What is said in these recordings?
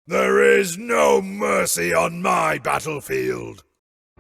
There is no mercy on my battlefield.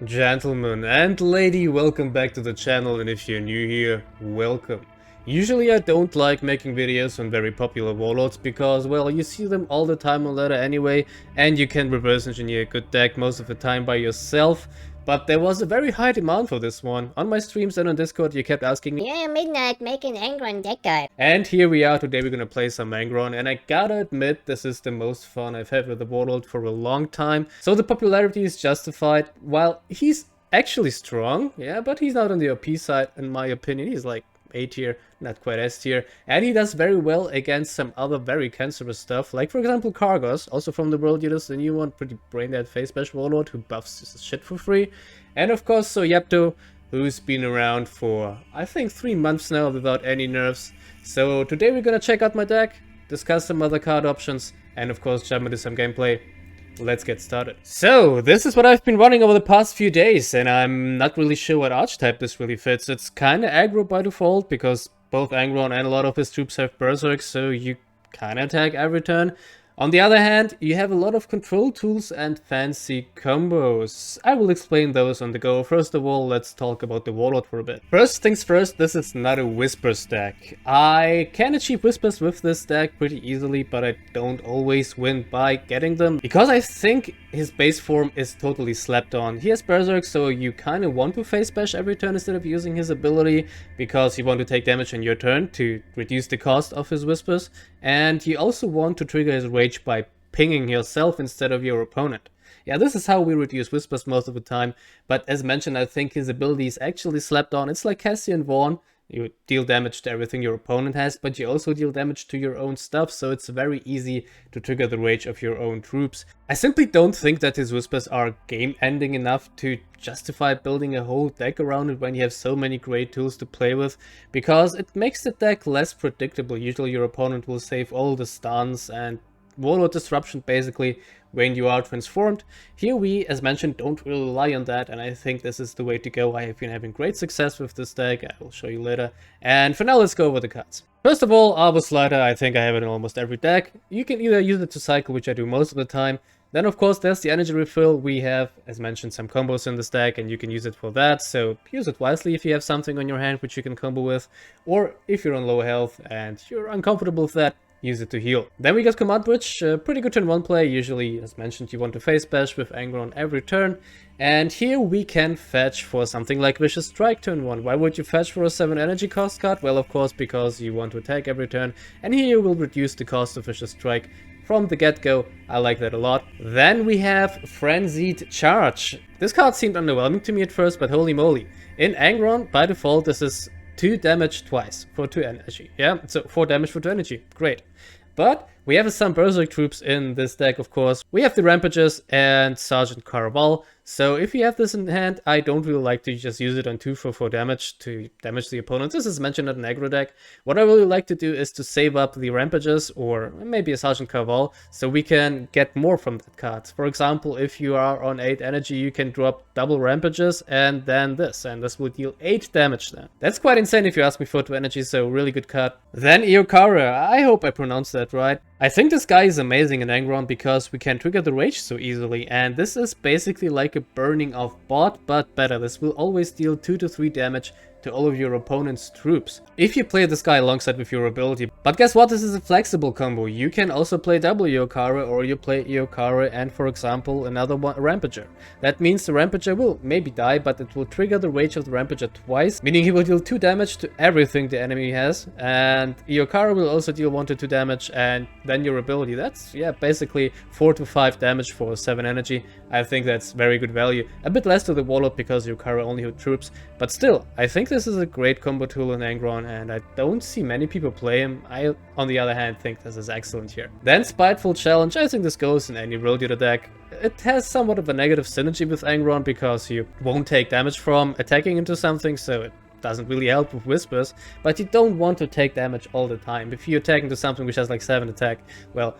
Gentlemen and lady, welcome back to the channel, and if you're new here, welcome. Usually I don't like making videos on very popular warlords because, well, you see them all the time on ladder anyway, and you can reverse engineer a good deck most of the time by yourself. But there was a very high demand for this one. On my streams and on Discord you kept asking me, Yeah, Midnight, make an Angron deck guide. and here we are. Today we're gonna play some Angron, and I gotta admit this is the most fun I've had with the warlord for a long time. So the popularity is justified. While he's actually strong, yeah, but he's not on the OP side in my opinion. He's like A tier, not quite S tier, and he does very well against some other very cancerous stuff, like for example Kargos, also from the World Eaters, the new one, pretty brain dead face bash warlord who buffs his shit for free, and of course Soyepto, who's been around for I think 3 months now without any nerfs. So today we're gonna check out my deck, discuss some other card options, and of course jump into some gameplay. Let's get started. So, this is what I've been running over the past few days, and I'm not really sure what archetype this really fits. It's kinda aggro by default, because both Angron and a lot of his troops have Berserk, so you kinda attack every turn. On the other hand, you have a lot of control tools and fancy combos. I will explain those on the go. First of all, let's talk about the Warlord for a bit. First things first, this is not a Whispers deck. I can achieve Whispers with this deck pretty easily, but I don't always win by getting them, because I think his base form is totally slept on. He has Berserk, so you kinda want to face bash every turn instead of using his ability, because you want to take damage on your turn to reduce the cost of his Whispers, and you also want to trigger his rage by pinging yourself instead of your opponent. Yeah, this is how we reduce Whispers most of the time, but as mentioned, I think his ability is actually slept on. It's like Cassian Vaughn. You deal damage to everything your opponent has, but you also deal damage to your own stuff, so it's very easy to trigger the rage of your own troops. I simply don't think that his Whispers are game-ending enough to justify building a whole deck around it when you have so many great tools to play with, because it makes the deck less predictable. Usually your opponent will save all the stuns and Warlord Disruption basically when you are transformed. Here we, as mentioned, don't really rely on that, and I think this is the way to go. I have been having great success with this deck, I will show you later. And for now, let's go over the cards. First of all, Arbor Slider, I think I have it in almost every deck. You can either use it to cycle, which I do most of the time. Then of course there's the energy refill. We have, as mentioned, some combos in this deck, and you can use it for that, so use it wisely if you have something on your hand which you can combo with, or if you're on low health and you're uncomfortable with that, use it to heal. Then we got Command Bridge, pretty good turn 1 play. Usually, as mentioned, you want to face bash with Angron every turn. And here we can fetch for something like Vicious Strike turn 1. Why would you fetch for a 7 energy cost card? Well, of course, because you want to attack every turn. And here you will reduce the cost of Vicious Strike from the get-go. I like that a lot. Then we have Frenzied Charge. This card seemed underwhelming to me at first, but holy moly. In Angron, by default, this is 2 damage twice for 2 energy. Yeah, so 4 damage for 2 energy. Great. But we have some Berserk troops in this deck, of course. We have the Rampages and Sergeant Caraval. So if you have this in hand, I don't really like to just use it on 2 for 4 damage to damage the opponent. This is mentioned in an aggro deck. What I really like to do is to save up the Rampages or maybe a Sergeant Caraval so we can get more from that card. For example, if you are on 8 energy, you can drop double Rampages and then this. And this will deal 8 damage then. That's quite insane if you ask me for 2 energy, so really good card. Then Iokara. I hope I pronounced that right. I think this guy is amazing in Angron because we can trigger the rage so easily, and this is basically like a burning of bot, but better. This will always deal 2 to 3 damage to all of your opponent's troops if you play this guy alongside with your ability. But guess what? This is a flexible combo. You can also play double Iokara, or you play Iokara and, for example, another one, Rampager. That means the Rampager will maybe die, but it will trigger the rage of the Rampager twice, meaning he will deal 2 damage to everything the enemy has, and Iokara will also deal 1 to 2 damage, and then your ability. That's, yeah, basically 4 to 5 damage for 7 energy. I think that's very good value. A bit less to the Warlord because Iokara only hit troops, but still, I think this is a great combo tool in Angron, and I don't see many people play him. I, on the other hand, think this is excellent here. Then Spiteful Challenge. I think this goes in any World Eater deck. It has somewhat of a negative synergy with Angron because you won't take damage from attacking into something, so it doesn't really help with Whispers, but you don't want to take damage all the time. If you attack into something which has like 7 attack, well,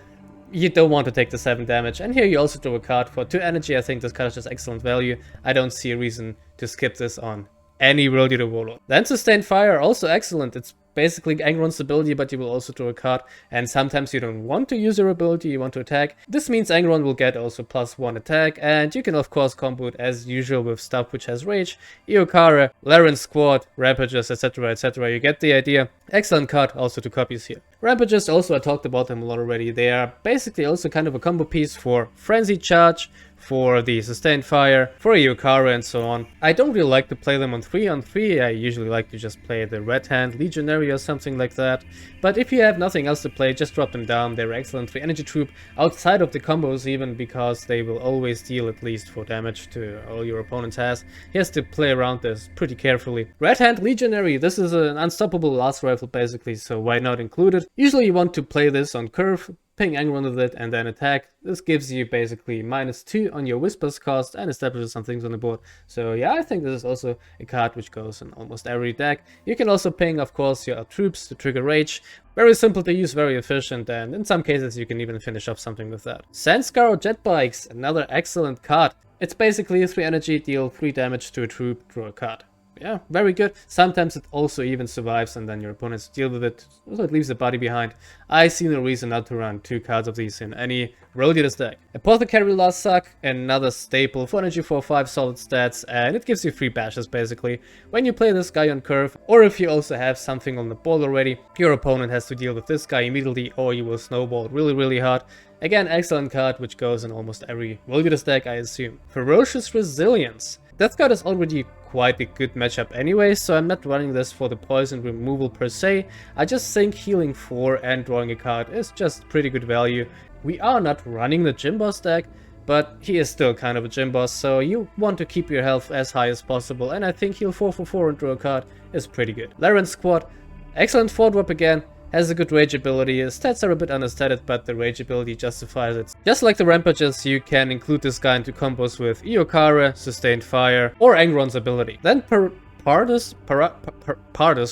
you don't want to take the 7 damage. And here you also draw a card for 2 energy. I think this card is just excellent value. I don't see a reason to skip this on any World Eater Warlord. Then Sustained Fire, also excellent. It's basically Angron's ability, but you will also draw a card, and sometimes you don't want to use your ability, you want to attack. This means Angron will get also +1 attack, and you can of course combo it as usual with stuff which has rage, Iyokara, Laren Squad, Rampages, etc, etc. You get the idea. Excellent card also to copies here. Rampages also, I talked about them a lot already. They are basically also kind of a combo piece for Frenzy Charge, for the Sustained Fire, for Iyokara and so on. I don't really like to play them on 3-on-3, I usually like to just play the Red Hand Legionary or something like that. But if you have nothing else to play, just drop them down. They're excellent 3 energy troop, outside of the combos even, because they will always deal at least 4 damage to all your opponents has. He has to play around this pretty carefully. Red Hand Legionary, this is an unstoppable last rifle basically, so why not include it? Usually you want to play this on curve, ping Angron with it and then attack. This gives you basically -2 on your Whispers cost and establishes some things on the board. So yeah, I think this is also a card which goes in almost every deck. You can also ping, of course, your troops to trigger rage. Very simple to use, very efficient, and in some cases you can even finish off something with that. Sandscar Jet Bikes, another excellent card. It's basically 3 energy, deal 3 damage to a troop, draw a card. Yeah, very good. Sometimes it also even survives and then your opponents deal with it, so it leaves the body behind. I see no reason not to run 2 cards of these in any Rodius deck. Apothecary Last Suck, another staple, 4 energy for 5 solid stats, and it gives you 3 bashes basically. When you play this guy on curve, or if you also have something on the board already, your opponent has to deal with this guy immediately, or you will snowball really hard. Again, excellent card which goes in almost every Rodius deck, I assume. Ferocious Resilience. That card is already quite a good matchup anyway, so I'm not running this for the poison removal per se. I just think healing 4 and drawing a card is just pretty good value. We are not running the Gym Boss deck, but he is still kind of a Gym Boss, so you want to keep your health as high as possible, and I think heal 4 for 4 and draw a card is pretty good. Laren Squad, excellent 4-drop again. Has a good rage ability. His stats are a bit understated, but the rage ability justifies it. Just like the Rampages, you can include this guy into combos with Iyokara, Sustained Fire, or Angron's ability. Then Pardus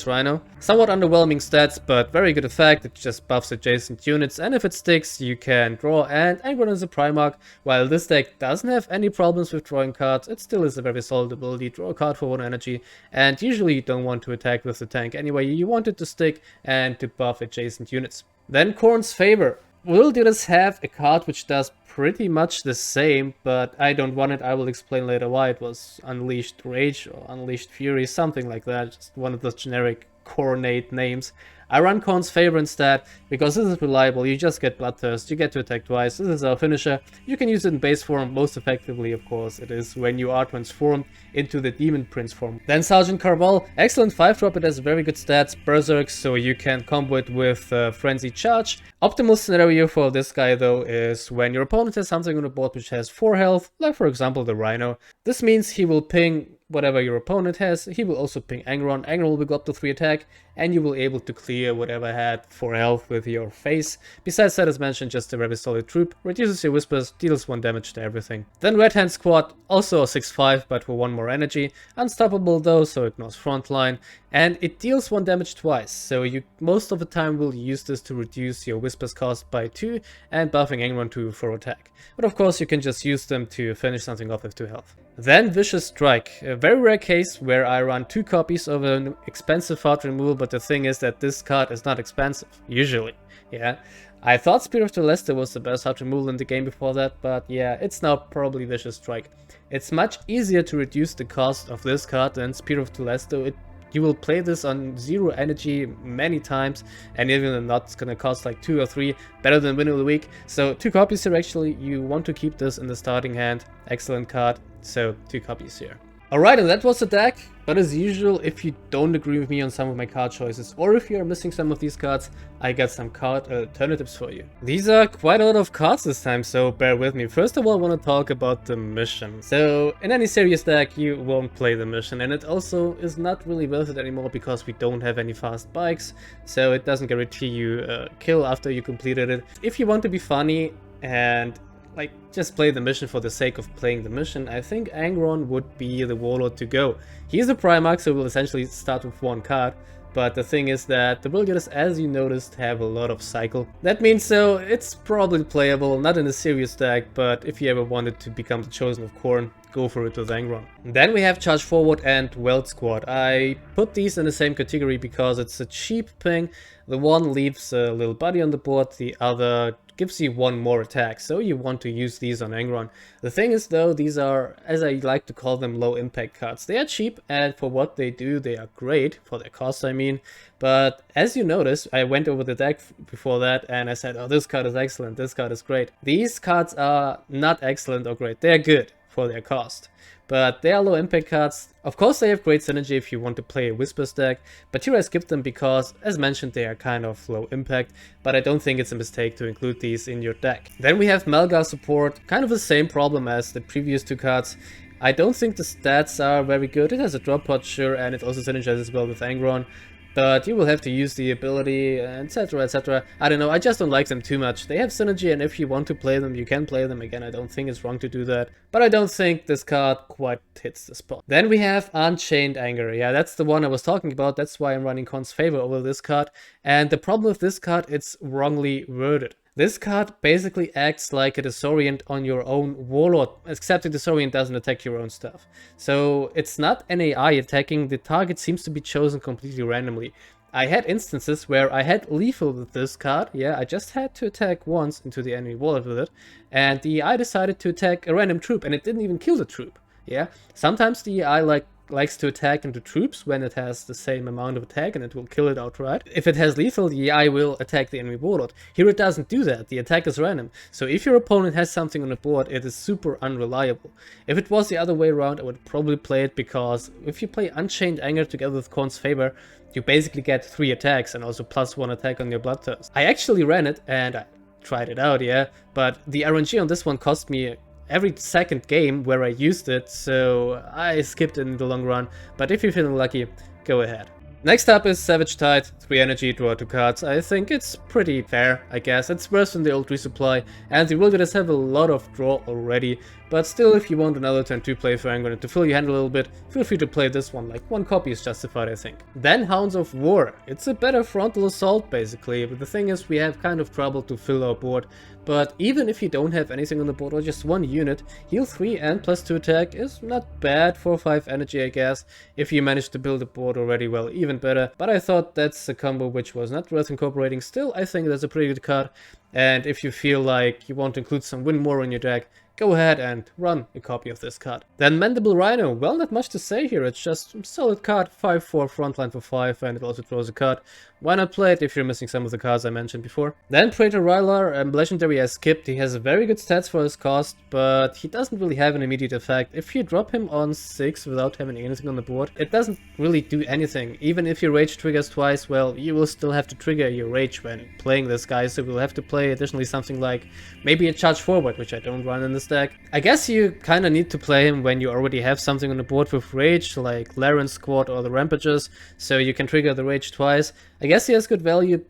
Rhino. Somewhat underwhelming stats, but very good effect. It just buffs adjacent units, and if it sticks, you can draw. And Angron is a Primarch. While this deck doesn't have any problems with drawing cards, it still is a very solid ability. Draw a card for 1 energy, and usually you don't want to attack with the tank anyway. You want it to stick and to buff adjacent units. Then Khorne's Favor. Will Didus have a card which does pretty much the same, but I don't want it. I will explain later why. It was Unleashed Rage or Unleashed Fury, something like that. Just one of those generic coordinate names. I run Khorne's Favor instead, because this is reliable, you just get Bloodthirst, you get to attack twice, this is our finisher. You can use it in base form, most effectively of course it is when you are transformed into the Demon Prince form. Then Sergeant Carval, excellent 5-drop, it has very good stats, Berserk, so you can combo it with Frenzy Charge. Optimal scenario for this guy though is when your opponent has something on the board which has 4 health, like for example the Rhino. This means he will ping whatever your opponent has, he will also ping Angron. Angron will go up to 3 attack, and you will be able to clear whatever had 4 health with your face. Besides that, as mentioned, just a very solid troop, reduces your Whispers, deals 1 damage to everything. Then Red Hand Squad, also a 6-5, but for 1 more energy. Unstoppable though, so ignores frontline, and it deals 1 damage twice, so you most of the time will use this to reduce your Whispers cost by 2, and buffing Angron to 4 attack. But of course you can just use them to finish something off with 2 health. Then Vicious Strike, a very rare case where I run 2 copies of an expensive card removal, but the thing is that this card is not expensive, usually. Yeah, I thought Spear of Telestia was the best card removal in the game before that, but yeah, it's now probably Vicious Strike. It's much easier to reduce the cost of this card than Spear of Telestia. You will play this on 0 energy many times, and even not, it's gonna cost like 2 or 3, better than Win of the Week. So 2 copies here actually, you want to keep this in the starting hand. Excellent card, so 2 copies here. Alright, and that was the deck, but as usual, if you don't agree with me on some of my card choices, or if you are missing some of these cards, I got some card alternatives for you. These are quite a lot of cards this time, so bear with me. First of all, I want to talk about the mission. So, in any serious deck, you won't play the mission, and it also is not really worth it anymore because we don't have any fast bikes, so it doesn't guarantee you a kill after you completed it. If you want to be funny and like, just play the mission for the sake of playing the mission, I think Angron would be the warlord to go. He's a Primarch, so we'll essentially start with 1 card, but the thing is that the Villagers, as you noticed, have a lot of cycle. That means it's probably playable, not in a serious deck, but if you ever wanted to become the Chosen of Khorne, go for it with Angron. Then we have Charge Forward and Weld Squad. I put these in the same category because it's a cheap ping. The one leaves a little buddy on the board, the other gives you one more attack, so you want to use these on Angron. The thing is though, these are, as I like to call them, low impact cards. They are cheap, and for what they do, they are great, for their cost I mean. But as you notice, I went over the deck before that and I said, oh, this card is excellent, this card is great. These cards are not excellent or great, they're good for their cost. But they are low impact cards. Of course they have great synergy if you want to play a Whispers deck, but here I skipped them because, as mentioned, they are kind of low impact, but I don't think it's a mistake to include these in your deck. Then we have Malgar support, kind of the same problem as the previous two cards. I don't think the stats are very good. It has a drop pod, sure, and it also synergizes well with Angron. But you will have to use the ability, etc, etc. I don't know, I just don't like them too much. They have synergy, and if you want to play them, you can play them. Again, I don't think it's wrong to do that. But I don't think this card quite hits the spot. Then we have Unchained Anger. Yeah, that's the one I was talking about. That's why I'm running Con's favor over this card. And the problem with this card, it's wrongly worded. This card basically acts like a Disorient on your own Warlord, except the Disorient doesn't attack your own stuff. So it's not an AI attacking, the target seems to be chosen completely randomly. I had instances where I had lethal with this card, yeah, I just had to attack once into the enemy Warlord with it, and the AI decided to attack a random troop, and it didn't even kill the troop, yeah. Sometimes the AI likes to attack into troops when it has the same amount of attack and it will kill it outright. If it has lethal, the AI will attack the enemy warlord. Here it doesn't do that, the attack is random. So if your opponent has something on the board, it is super unreliable. If it was the other way around, I would probably play it, because if you play Unchained Anger together with Korn's Favor, you basically get 3 attacks and also +1 attack on your Bloodthirst. I actually ran it and I tried it out, yeah, but the RNG on this one cost me every second game where I used it, so I skipped it in the long run, but if you're feeling lucky, go ahead. Next up is Savage Tide, 3 energy, draw 2 cards. I think it's pretty fair, I guess. It's worse than the old resupply, and the wilderness have a lot of draw already, but still, if you want another turn 2 play for Angron to fill your hand a little bit, feel free to play this one, like 1 copy is justified, I think. Then Hounds of War. It's a better frontal assault basically, but the thing is we have kind of trouble to fill our board. But even if you don't have anything on the board or just 1 unit, heal 3 and +2 attack is not bad for 5 energy, I guess. If you manage to build a board already, well, even better. But I thought that's a combo which was not worth incorporating. Still, I think that's a pretty good card. And if you feel like you want to include some Win More in your deck, go ahead and run a copy of this card. Then Mandible Rhino, well, not much to say here, it's just a solid card, 5/4 frontline for 5, and it also draws a card. Why not play it if you're missing some of the cards I mentioned before? Then Praetor Rylar, legendary I skipped. He has very good stats for his cost, but he doesn't really have an immediate effect. If you drop him on 6 without having anything on the board, it doesn't really do anything. Even if your rage triggers twice, well, you will still have to trigger your rage when playing this guy, so we'll have to play additionally something like maybe a Charge Forward, which I don't run in this deck. I guess you kinda need to play him when you already have something on the board with rage, like Laren Squad or the Rampages, so you can trigger the rage twice. I guess he has good value,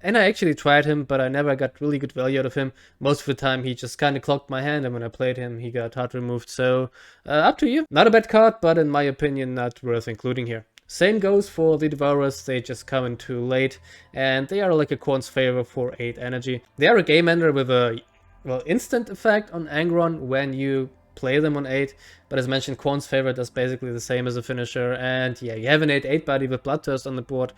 and I actually tried him, but I never got really good value out of him. Most of the time he just kinda clogged my hand, and when I played him he got hard removed, so up to you. Not a bad card, but in my opinion not worth including here. Same goes for the Devourers, they just come in too late, and they are like a Korn's Favor for 8 energy. They are a game ender with a, well, instant effect on Angron when you play them on 8, but as mentioned, Korn's Favor does basically the same as a finisher, and yeah, you have an 8/8 body with Bloodthirst on the board,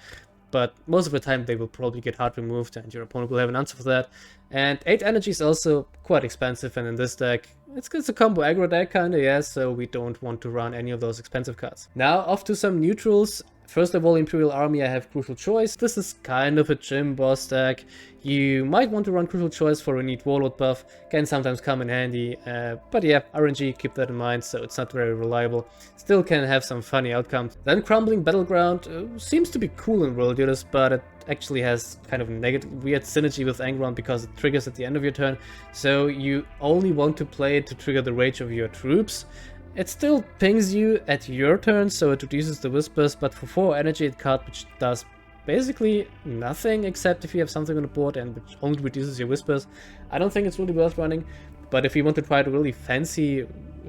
but most of the time they will probably get hard removed and your opponent will have an answer for that. And 8 energy is also quite expensive, and in this deck, it's a combo aggro deck kinda, yeah, so we don't want to run any of those expensive cards. Now off to some neutrals. First of all, Imperial Army, I have Crucial Choice. This is kind of a gym boss deck. You might want to run Crucial Choice for a neat Warlord buff, can sometimes come in handy, but yeah, RNG, keep that in mind, so it's not very reliable. Still can have some funny outcomes. Then Crumbling Battleground seems to be cool in World Units, but it actually has kind of negative, weird synergy with Angron because it triggers at the end of your turn, so you only want to play it to trigger the rage of your troops. It still pings you at your turn, so it reduces the Whispers, but for 4 energy it card which does basically nothing except if you have something on the board and which only reduces your Whispers. I don't think it's really worth running, but if you want to try to really fancy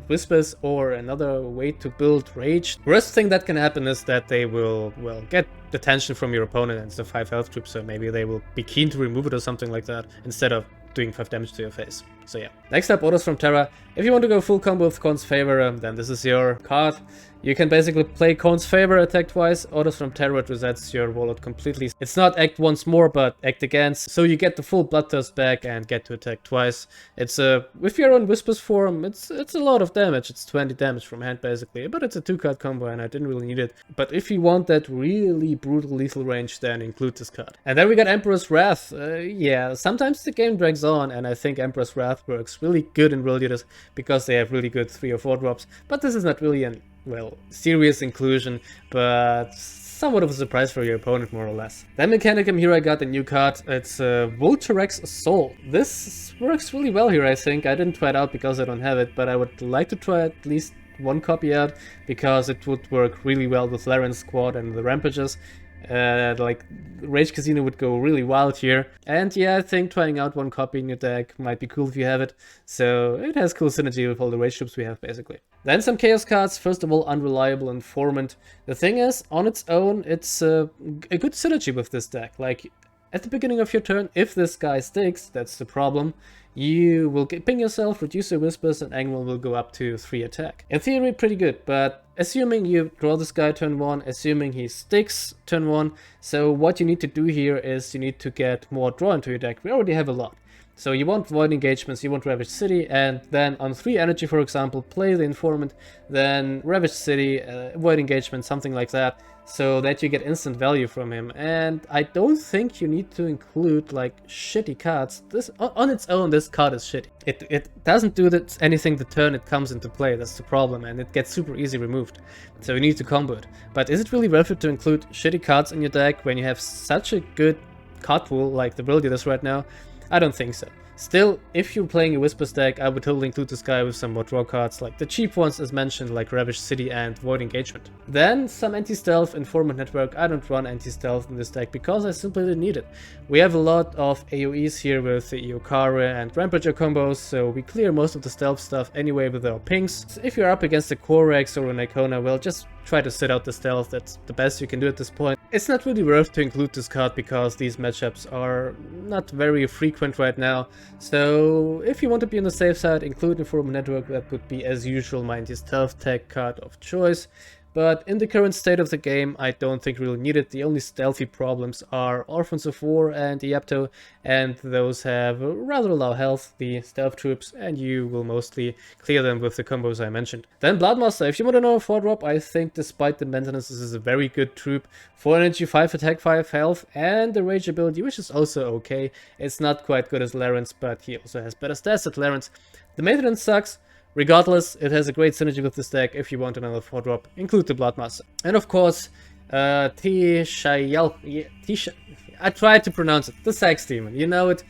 Whispers or another way to build Rage, the worst thing that can happen is that they will, well, get attention from your opponent and it's a 5 health troop, so maybe they will be keen to remove it or something like that, instead of doing 5 damage to your face. So yeah. Next up, Orders from Terra. If you want to go full combo with Khorne's Favor, then this is your card. You can basically play Khorne's Favor, attack twice. Orders from Terra resets your Warlord completely. It's not act once more, but act against. So you get the full Bloodthirst back and get to attack twice. It's with your own Whispers form, it's a lot of damage. It's 20 damage from hand basically, but it's a 2-card combo and I didn't really need it. But if you want that really brutal lethal range, then include this card. And then we got Emperor's Wrath. Yeah, sometimes the game drags on, and I think Emperor's Wrath works really good in World Eaters because they have really good 3 or 4 drops. But this is not really an, well, serious inclusion, but somewhat of a surprise for your opponent, more or less. Then Mechanicum, here I got a new card. It's Volterex Assault. This works really well here, I think. I didn't try it out because I don't have it, but I would like to try at least one copy out because it would work really well with Laren's squad and the Rampages. Like Rage Casino would go really wild here, and yeah, I think trying out one copy in your deck might be cool if you have it, so it has cool synergy with all the Rage troops we have basically. Then some Chaos cards. First of all, Unreliable Informant. The thing is, on its own, it's a good synergy with this deck. Like at the beginning of your turn, if this guy sticks, that's the problem, you will ping yourself, reduce your Whispers, and Angron will go up to 3 attack. In theory, pretty good, but assuming you draw this guy turn 1, assuming he sticks turn 1, so what you need to do here is you need to get more draw into your deck. We already have a lot. So you want Void Engagements, you want Ravaged City, and then on 3 energy, for example, play the Informant, then Ravaged City, Void Engagement, something like that, so that you get instant value from him. And I don't think you need to include like shitty cards. This on its own, this card is shitty. It doesn't do anything the turn it comes into play. That's the problem, and it gets super easy removed. So you need to combo it. But is it really worth it to include shitty cards in your deck when you have such a good card pool like the World Eaters right now? I don't think so. Still, if you're playing a Whispers deck, I would totally include this guy with some more draw cards, like the cheap ones as mentioned, like Ravaged City and Void Engagement. Then some anti-stealth, Informant Network. I don't run anti-stealth in this deck because I simply didn't need it. We have a lot of AoEs here with the Iokare and Rampager combos, so we clear most of the stealth stuff anyway with our pings. So if you're up against a Korax or an Icona, well, just try to sit out the stealth. That's the best you can do at this point. It's not really worth to include this card because these matchups are not very frequent right now. So if you want to be on the safe side, include Informant Network. That would be, as usual, my anti-stealth tech card of choice. But in the current state of the game, I don't think really need it. The only stealthy problems are Orphans of War and Iapto, and those have rather low health, the stealth troops, and you will mostly clear them with the combos I mentioned. Then Bloodmaster. If you want to know a 4-drop, I think despite the maintenance, this is a very good troop. 4 energy, 5 attack, 5 health, and the rage ability, which is also okay. It's not quite good as Laren's, but he also has better stats at Laren's. The maintenance sucks. Regardless, it has a great synergy with this deck. If you want another 4-drop, include the Bloodmaster. And of course, I tried to pronounce it, the Sax Demon. You know it,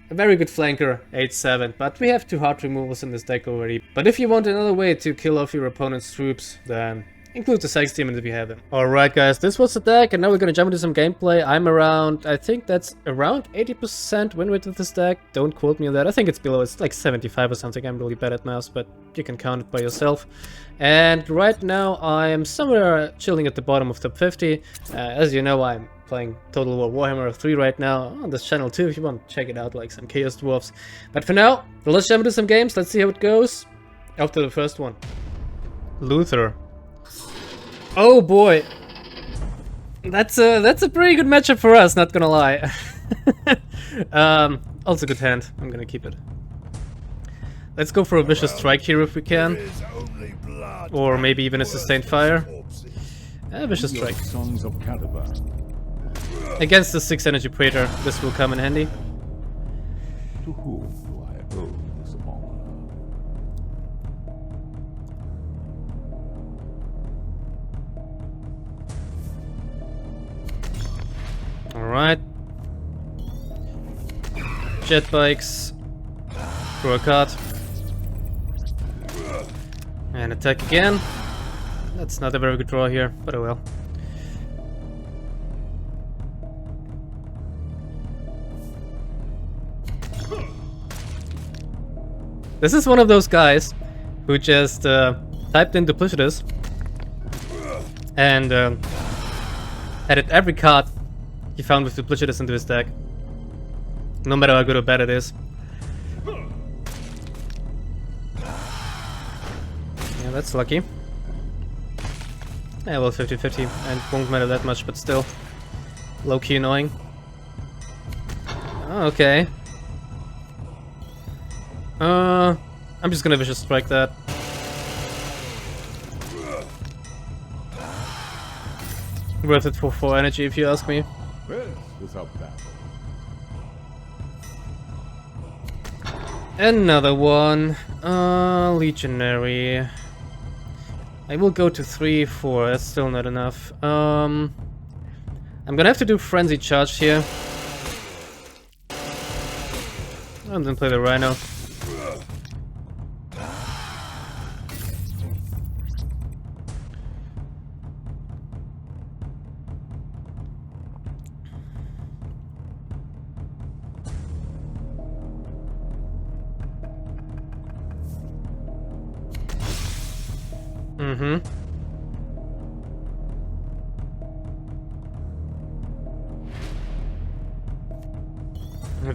a very good flanker, 8-7, but we have 2 hard removals in this deck already. But if you want another way to kill off your opponent's troops, then include the Sax Demon if you have them. Alright guys, this was the deck, and now we're gonna jump into some gameplay. I'm around, I think that's around 80% win rate with this deck. Don't quote me on that. I think it's below, it's like 75 or something. I'm really bad at maths, but you can count it by yourself. And right now I'm somewhere chilling at the bottom of top 50. As you know, I'm playing Total War Warhammer 3 right now on this channel too, if you want to check it out, like some Chaos Dwarfs. But for now, let's jump into some games. Let's see how it goes. After the first one. Luther. Oh boy, that's a pretty good matchup for us, not gonna lie. Also good hand, I'm gonna keep it. Let's go for a Vicious Strike here if we can. Or maybe even a Sustained Fire. Vicious Strike. Against the 6 energy Praetor, this will come in handy. To whom do I owe this honor? Alright. Jet bikes. Draw a card. And attack again. That's not a very good draw here, but oh well. This is one of those guys who just typed in Duplicitous and added every card he found with Duplicitous into his deck, no matter how good or bad it is. that's lucky. Yeah, well, 50-50, and won't matter that much, but still. Low-key annoying. Oh, okay. I'm just gonna Vicious Strike that. Worth it for 4 energy, if you ask me. This is a battle. Another one. Legionary. I will go to 3, 4. That's still not enough. I'm gonna have to do Frenzy Charge here. And then play the Rhino.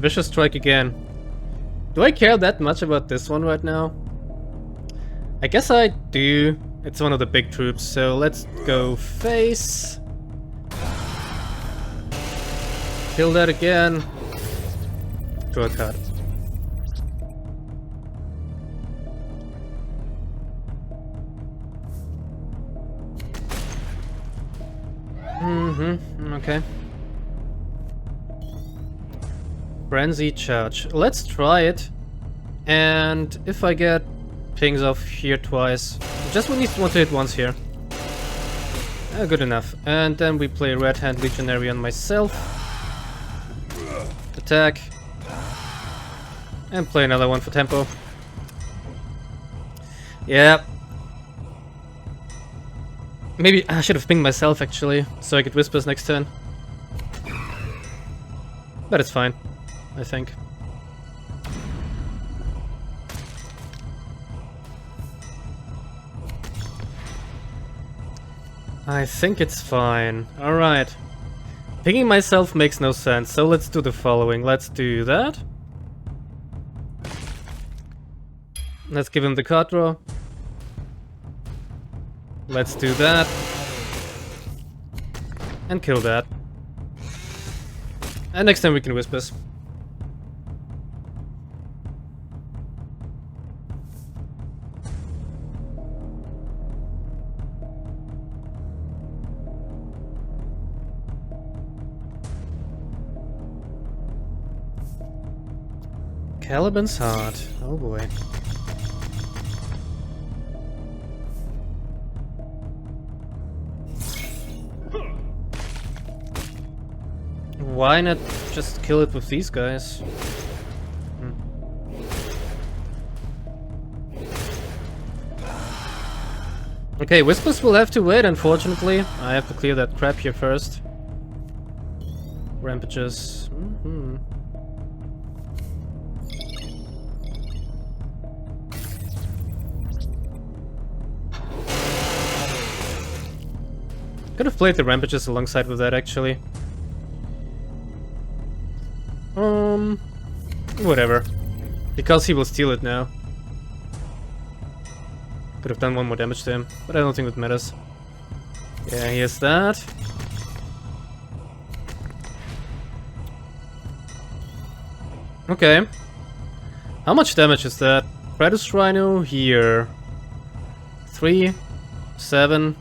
Vicious Strike again. Do I care that much about this one right now? I guess I do. It's one of the big troops, so let's go face. Kill that again. Draw a card. Okay. Frenzy Charge. Let's try it. And if I get pings off here twice, just we need to hit once here. Good enough. And then we play Red Hand Legionary on myself. Attack. And play another one for tempo. Yeah. Maybe I should have pinged myself actually, so I could Whispers next turn. But it's fine, I think. I think it's fine. Alright. Pinging myself makes no sense, so let's do the following. Let's do that. Let's give him the card draw. Let's do that. And kill that. And next time we can Whispers. Caliban's Heart. Oh boy. Why not just kill it with these guys? Okay, Whispers will have to wait, unfortunately. I have to clear that crap here first. Rampages. Could have played the Rampages alongside with that, actually. Whatever. Because he will steal it now. Could have done one more damage to him, but I don't think it matters. Yeah, here's that. Okay. How much damage is that? Kratos Rhino here. 3, 7,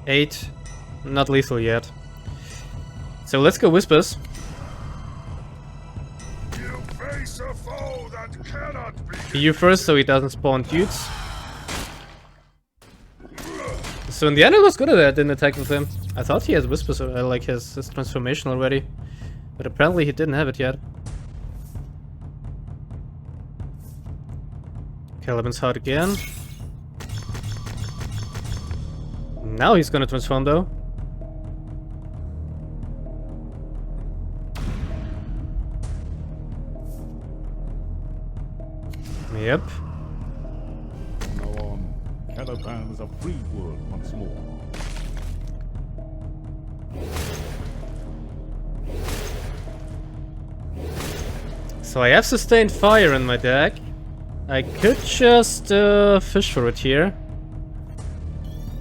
8. Not lethal yet. So let's go Whispers. You face a foe that cannot be. You first so he doesn't spawn dudes. So in the end it was good that I didn't attack with him. I thought he has Whispers, like his transformation already. But apparently he didn't have it yet. Caliban's Heart again. Now he's gonna transform though. Yep. From now on, Caliban is a free world once more. So I have Sustained Fire in my deck. I could just fish for it here.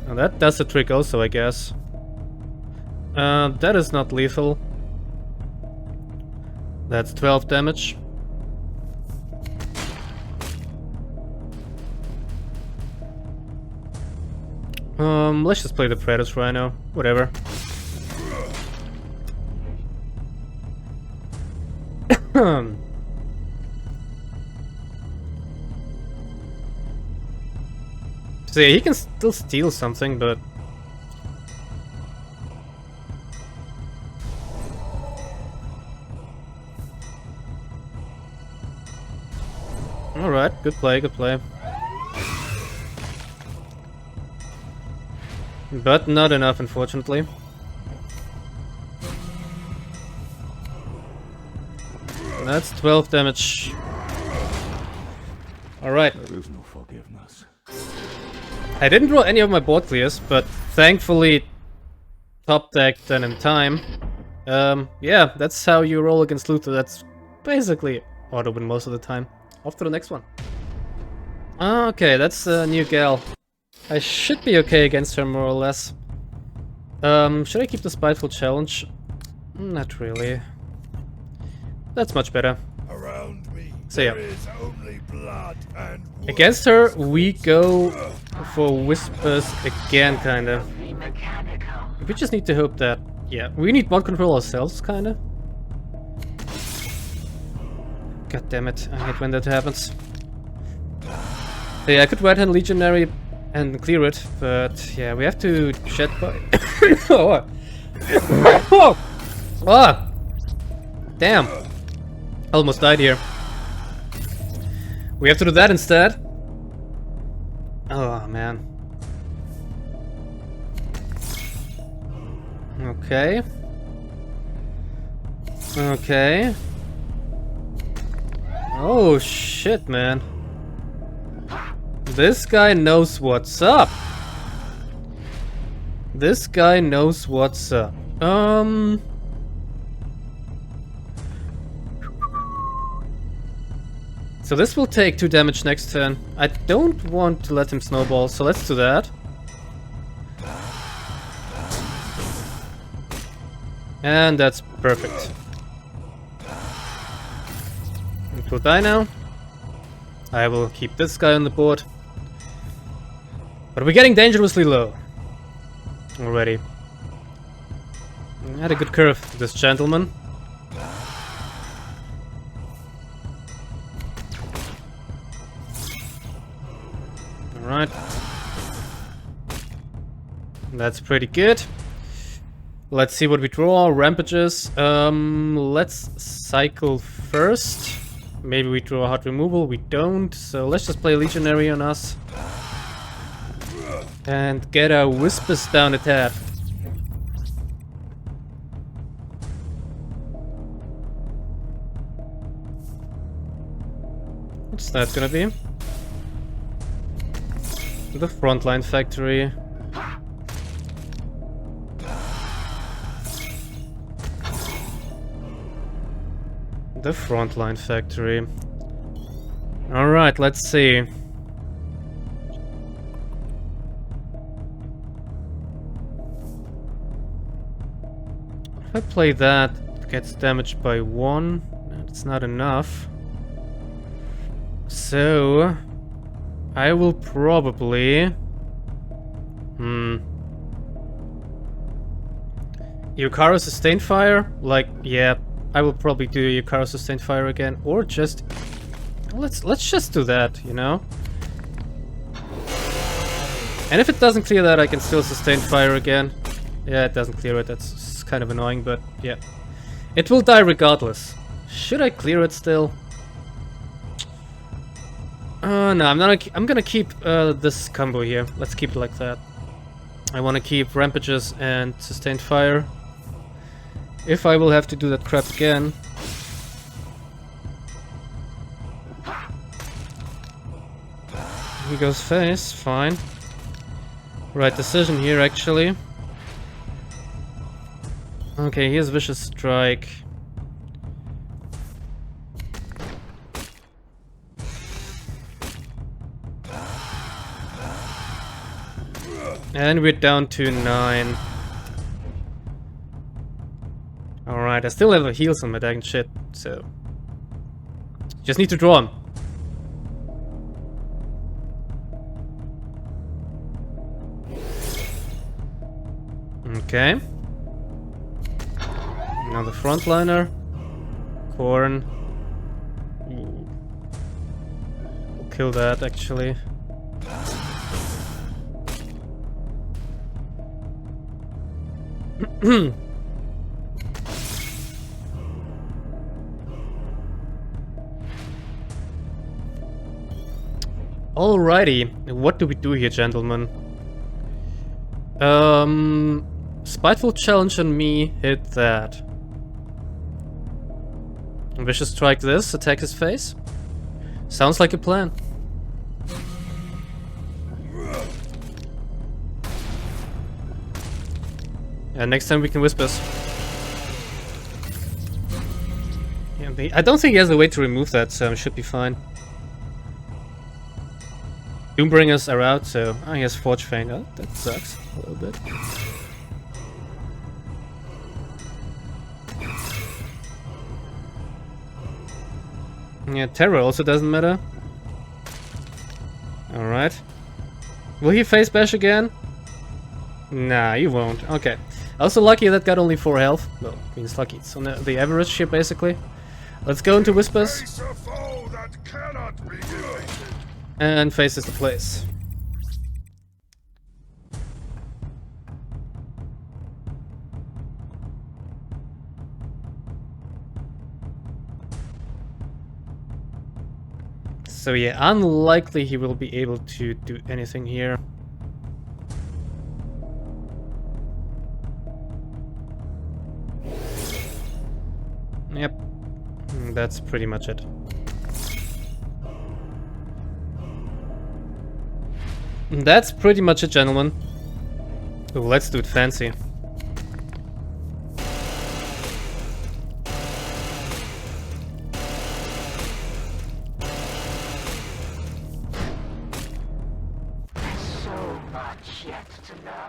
And that does the trick also, I guess. That is not lethal. That's 12 damage. Let's just play the Predator Rhino. Whatever. So yeah, he can still steal something, but... Alright, good play, good play. But not enough, unfortunately. That's 12 damage. Alright. There is no forgiveness. I didn't draw any of my board clears, but thankfully top decked and in time. Yeah, that's how you roll against Luther. That's basically auto win most of the time. Off to the next one. Okay, that's a new gal. I should be okay against her, more or less. Should I keep the Spiteful Challenge? Not really. That's much better. Around me, So yeah. there is only blood and wood. Against her, we go for Whispers again, kinda. We just need to hope that... Yeah, we need mod control ourselves, kinda. God damn it, I hate when that happens. So yeah, I could right-hand Legionary and clear it, but yeah, we have to shed by... Oh! Oh! Ah! Damn! Almost died here. We have to do that instead. Oh, man. Okay. Okay. Oh, shit, man. This guy knows what's up. This guy knows what's up. So this will take 2 damage next turn. I don't want to let him snowball, so let's do that. And that's perfect. It will die now. I will keep this guy on the board. But we're getting dangerously low. Already. Had a good curve, this gentleman. Alright. That's pretty good. Let's see what we draw. Rampages. Let's cycle first. Maybe we draw a hard removal. We don't. So let's just play Legionary on us. And get our Whispers down a tad. What's that gonna be? The Frontline Factory. The Frontline Factory. Alright, let's see. If I play that, it gets damaged by 1. That's not enough. So... I will probably... Yukara Sustained Fire? Like, yeah, I will probably do Yukara Sustained Fire again. Or just... Let's just do that, you know? And if it doesn't clear that, I can still Sustained Fire again. Yeah, it doesn't clear it, that's kind of annoying, but yeah. It will die regardless. Should I clear it still? No, I'm gonna keep this combo here. Let's keep it like that. I want to keep Rampages and Sustained Fire. If I will have to do that crap again. He goes face, fine. Right decision here, actually. Okay, here's Vicious Strike. And we're down to 9. Alright, I still have a heals on my deck and shit, so... Just need to draw him. Okay. Now the frontliner. Corn. Ooh. We'll kill that, actually. Alrighty, what do we do here, gentlemen? Spiteful challenge on me, hit that. Vicious strike this, attack his face. Sounds like a plan. And next time we can Whispers. Yeah, I don't think he has a way to remove that, so it should be fine. Doombringers are out, so... Oh, he has Forge Fang. Oh, that sucks a little bit. Yeah, Terror also doesn't matter. Alright. Will he face bash again? Nah, he won't. Okay. Also lucky that got only 4 health. Well, means lucky. It's on the average here, basically. Let's go into Whispers. Face a foe that cannot be defeated. And faces the place. So yeah, unlikely he will be able to do anything here. Yep, that's pretty much it. That's pretty much it, gentlemen. Ooh, let's do it fancy.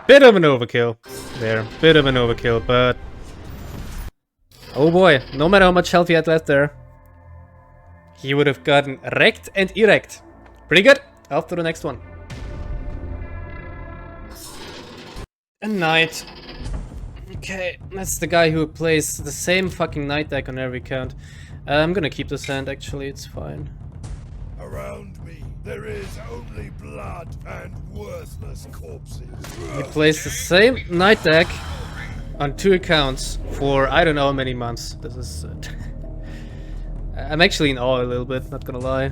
Bit of an overkill. There, bit of an overkill, but... Oh boy, no matter how much health he had left there, he would have gotten wrecked and erect. Pretty good. Off to the next one. A knight. Okay, that's the guy who plays the same fucking knight deck on every count. I'm gonna keep this hand, actually, it's fine. Around me, there is only blood and worthless corpses. He plays the same knight deck on 2 accounts for I don't know how many months. This is... I'm actually in awe a little bit, not gonna lie.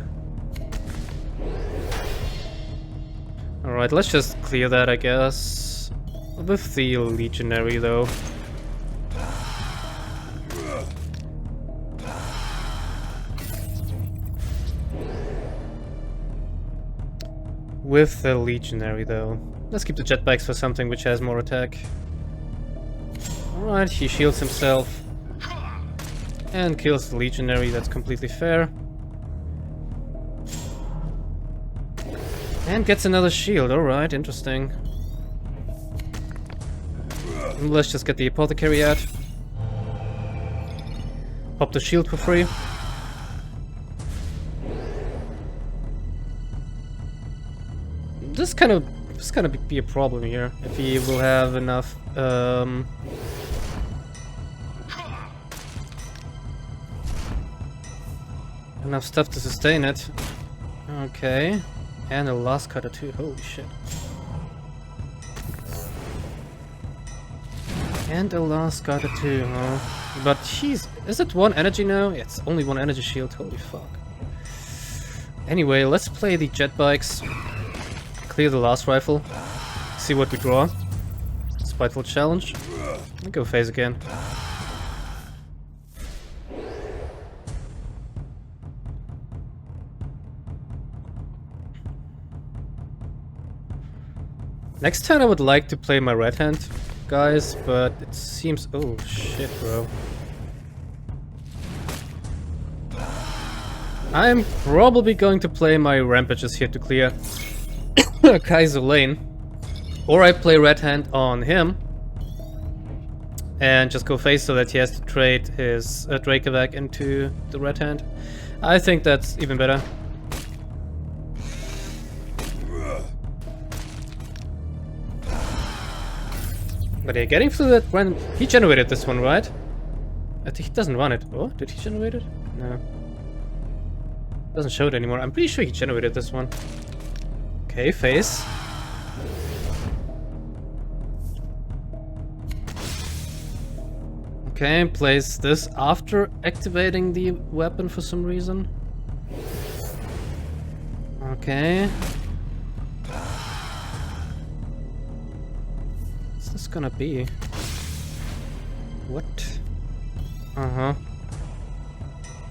Alright, let's just clear that, I guess. With the Legionary, though. With the Legionary, though. Let's keep the jetbikes for something which has more attack. Alright, he shields himself. And kills the Legionary, that's completely fair. And gets another shield, alright, interesting. Let's just get the Apothecary out. Pop the shield for free. This kind of be a problem here if he will have enough enough stuff to sustain it. Okay, and a last cutter too. Holy shit! And a last cutter too, huh? But jeez, is it 1 energy now? Yeah, it's only 1 energy shield. Holy fuck! Anyway, let's play the jet bikes. Clear the last rifle. See what we draw. Spiteful challenge. Let me go phase again. Next turn I would like to play my red hand, guys, but it seems... Oh shit, bro. I'm probably going to play my rampages here to clear Kaiser Lane. Or I play red hand on him and just go face so that he has to trade his Dracovac into the red hand. I think that's even better. But yeah, getting through that when he generated this one, right? I think he doesn't run it. Oh, did he generate it? No. Doesn't show it anymore. I'm pretty sure he generated this one. Okay, face. Okay, place this after activating the weapon for some reason. Okay. What's this gonna be? What? Uh-huh.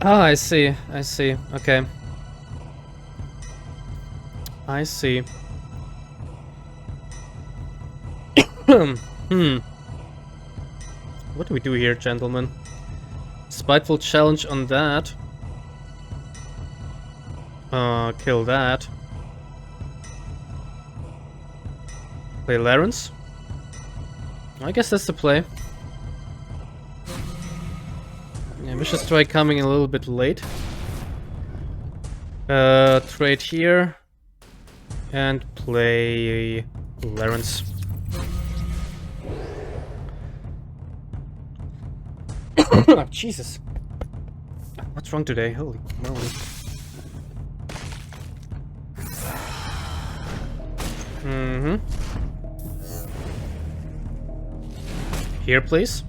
Ah, I see. I see. Okay. I see. What do we do here, gentlemen? Spiteful challenge on that. Kill that. Play Larence. I guess that's the play. Yeah, Vicious Strike coming a little bit late. Trade here. And play Larence. Oh, Jesus. What's wrong today? Holy moly. Here, please.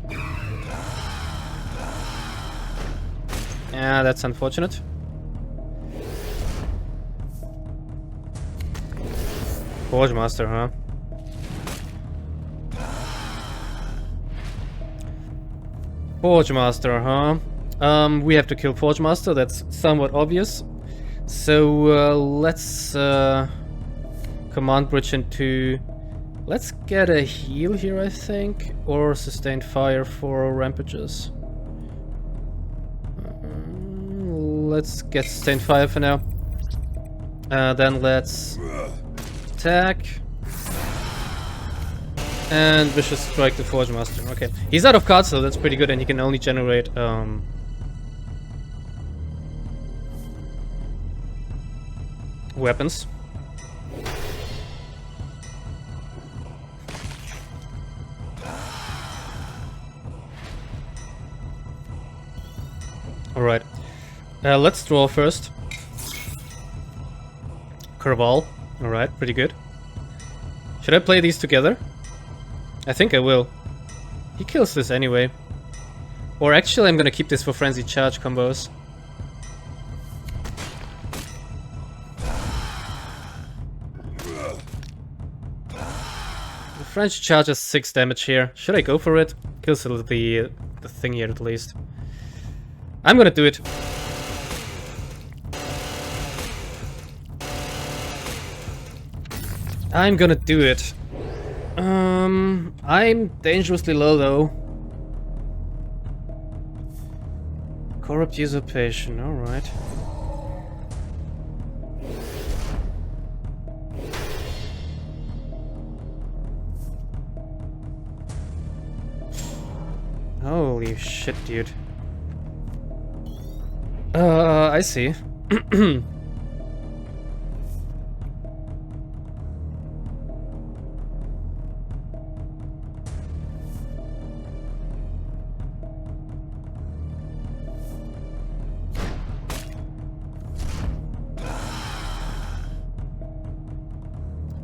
Yeah, that's unfortunate. Forge Master, huh? Forge Master, huh? We have to kill Forge Master, that's somewhat obvious. So, let's command bridge into... Let's get a heal here, I think, or sustained fire for rampages. Let's get sustained fire for now. Then let's attack. And Vicious Strike the Forge Master. Okay, he's out of cards, so that's pretty good, and he can only generate weapons. Alright, let's draw first. Curval. Alright, pretty good. Should I play these together? I think I will. He kills this anyway. Or actually I'm gonna keep this for Frenzied Charge combos. The Frenzied Charge has 6 damage here. Should I go for it? Kills the thing here at least. I'm gonna do it. I'm gonna do it. I'm dangerously low though. Corrupt Usurpation, alright. Holy shit, dude. I see.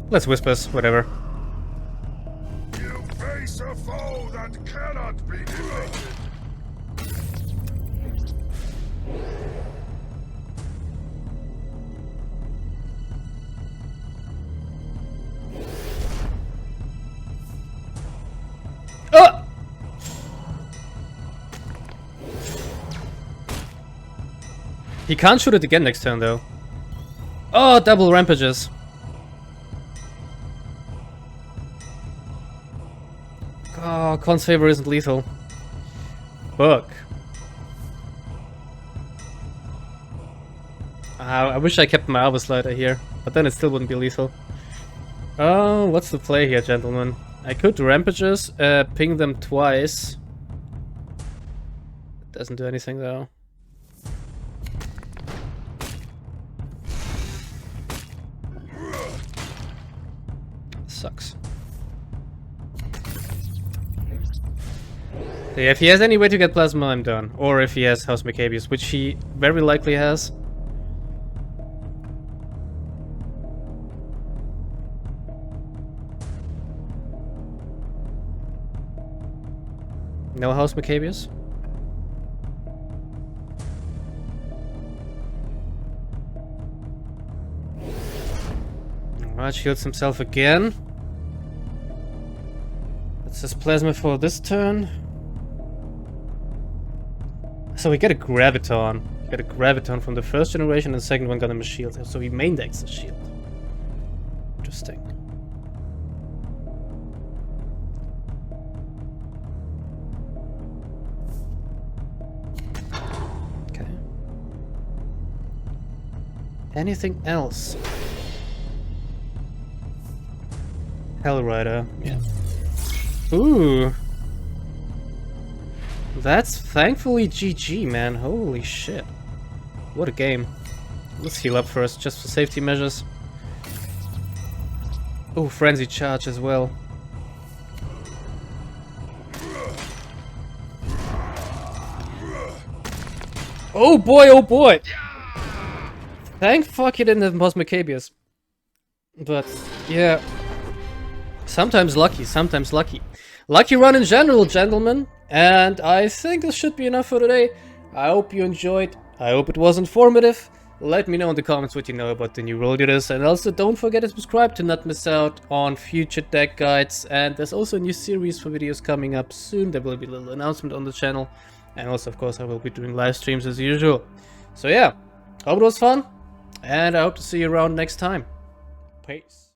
Let's Whispers, whatever. You face a foe that cannot be defeated. Oh! He can't shoot it again next turn though. Oh, double rampages. Oh, Con's Favor isn't lethal. Fuck. I wish I kept my Arbor Slider here, but then it still wouldn't be lethal. Oh, what's the play here, gentlemen? I could Rampages, ping them twice. Doesn't do anything though. Sucks. Yeah, if he has any way to get Plasma, I'm done. Or if he has House Makabius, which he very likely has. No House Makabius? Alright, shields himself again. That's his Plasma for this turn. So we get a Graviton. We get a Graviton from the first generation, and the second one got him a shield. So he main decks a shield. Interesting. Okay. Anything else? Hellrider. Yeah. Ooh. That's thankfully GG, man. Holy shit. What a game. Let's heal up first, just for safety measures. Oh, Frenzy Charge as well. Oh boy, oh boy! Thank fuck you didn't have Makabius. But, yeah. Sometimes lucky, sometimes lucky. Lucky run in general, gentlemen. And I think this should be enough for today. I hope you enjoyed. I hope it was informative. Let me know in the comments what you know about the new role leaders. And also don't forget to subscribe to not miss out on future deck guides. And there's also a new series for videos coming up soon. There will be a little announcement on the channel. And also, of course, I will be doing live streams as usual. So yeah, hope it was fun. And I hope to see you around next time. Peace.